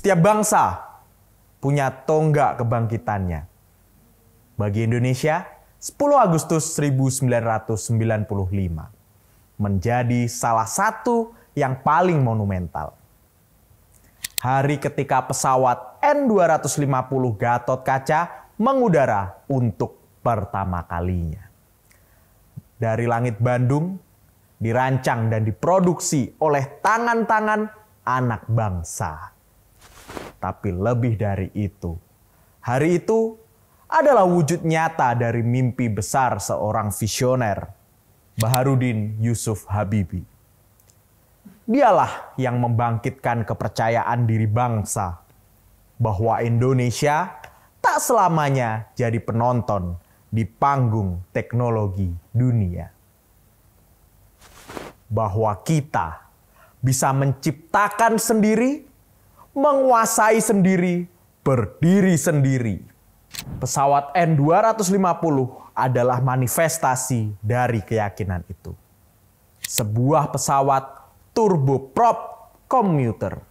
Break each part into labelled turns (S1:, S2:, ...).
S1: Setiap bangsa punya tonggak kebangkitannya. Bagi Indonesia, 10 Agustus 1995 menjadi salah satu yang paling monumental. Hari ketika pesawat N250 Gathotkaca mengudara untuk pertama kalinya. Dari langit Bandung, dirancang dan diproduksi oleh tangan-tangan anak bangsa. Tapi lebih dari itu, hari itu adalah wujud nyata dari mimpi besar seorang visioner, Baharudin Yusuf Habibie. Dialah yang membangkitkan kepercayaan diri bangsa bahwa Indonesia tak selamanya jadi penonton di panggung teknologi dunia. Bahwa kita bisa menciptakan sendiri, menguasai sendiri, berdiri sendiri. Pesawat N250 adalah manifestasi dari keyakinan itu. Sebuah pesawat turboprop komuter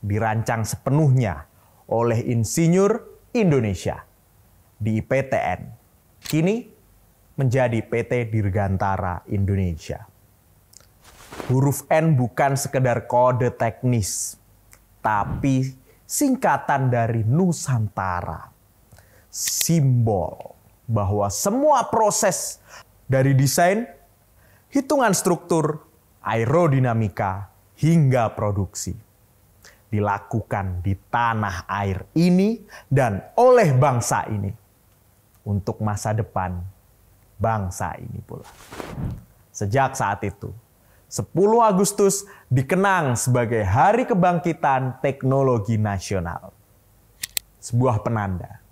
S1: dirancang sepenuhnya oleh insinyur Indonesia di IPTN. Kini menjadi PT Dirgantara Indonesia. Huruf N bukan sekedar kode teknis, tapi singkatan dari Nusantara. Simbol bahwa semua proses dari desain, hitungan struktur, aerodinamika, hingga produksi dilakukan di tanah air ini dan oleh bangsa ini untuk masa depan bangsa ini pula. Sejak saat itu, 10 Agustus dikenang sebagai Hari Kebangkitan Teknologi Nasional. Sebuah penanda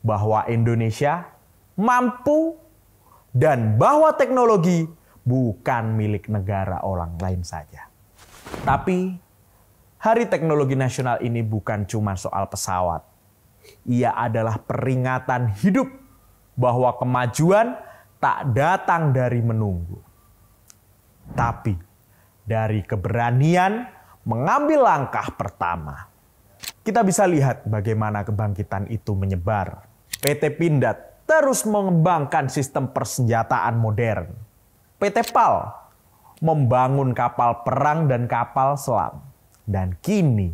S1: bahwa Indonesia mampu dan bahwa teknologi bukan milik negara orang lain saja. Tapi Hari Teknologi Nasional ini bukan cuma soal pesawat. Ia adalah peringatan hidup bahwa kemajuan tak datang dari menunggu, tapi dari keberanian mengambil langkah pertama. Kita bisa lihat bagaimana kebangkitan itu menyebar. PT Pindad terus mengembangkan sistem persenjataan modern. PT PAL membangun kapal perang dan kapal selam. Dan kini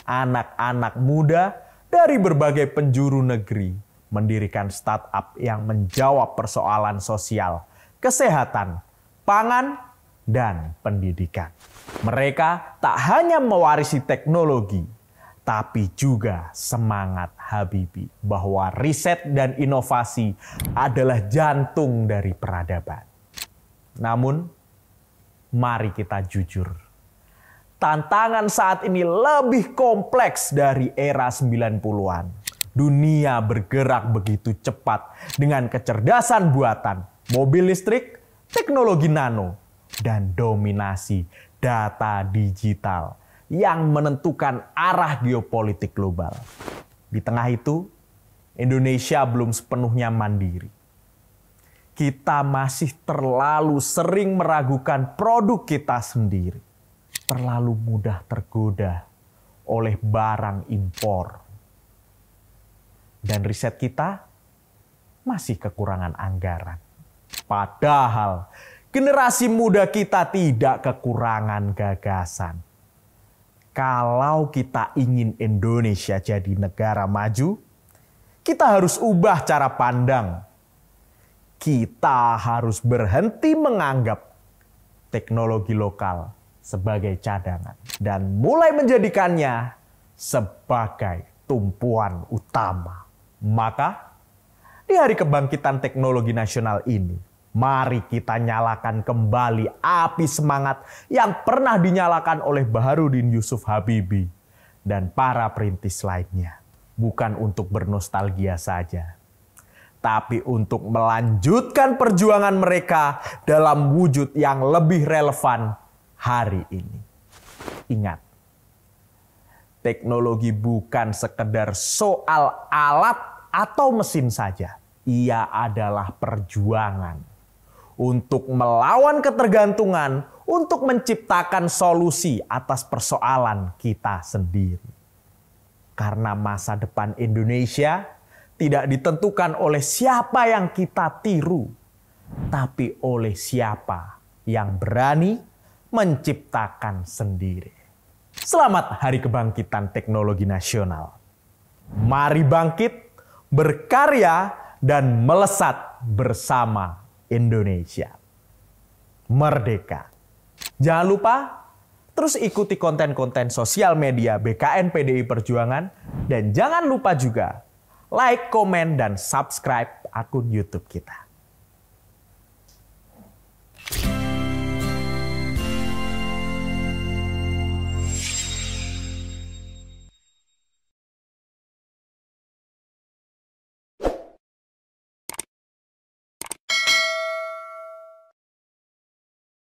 S1: anak-anak muda dari berbagai penjuru negeri mendirikan startup yang menjawab persoalan sosial, kesehatan, pangan, dan pendidikan. Mereka tak hanya mewarisi teknologi, tapi juga semangat Habibie bahwa riset dan inovasi adalah jantung dari peradaban. Namun, mari kita jujur. Tantangan saat ini lebih kompleks dari era 90-an. Dunia bergerak begitu cepat dengan kecerdasan buatan, mobil listrik, teknologi nano, dan dominasi data digital yang menentukan arah geopolitik global. Di tengah itu, Indonesia belum sepenuhnya mandiri. Kita masih terlalu sering meragukan produk kita sendiri. Terlalu mudah tergoda oleh barang impor. Dan riset kita masih kekurangan anggaran. Padahal generasi muda kita tidak kekurangan gagasan. Kalau kita ingin Indonesia jadi negara maju, kita harus ubah cara pandang. Kita harus berhenti menganggap teknologi lokal sebagai cadangan dan mulai menjadikannya sebagai tumpuan utama. Maka, di Hari Kebangkitan Teknologi Nasional ini, mari kita nyalakan kembali api semangat yang pernah dinyalakan oleh Baharudin Yusuf Habibie dan para perintis lainnya. Bukan untuk bernostalgia saja, tapi untuk melanjutkan perjuangan mereka dalam wujud yang lebih relevan hari ini. Ingat, teknologi bukan sekedar soal alat atau mesin saja. Ia adalah perjuangan untuk melawan ketergantungan, untuk menciptakan solusi atas persoalan kita sendiri. Karena masa depan Indonesia tidak ditentukan oleh siapa yang kita tiru, tapi oleh siapa yang berani menciptakan sendiri. Selamat Hari Kebangkitan Teknologi Nasional. Mari bangkit, berkarya, dan melesat bersama Indonesia. Merdeka. Jangan lupa terus ikuti konten-konten sosial media BKN PDI Perjuangan. Dan jangan lupa juga like, komen, dan subscribe akun YouTube kita.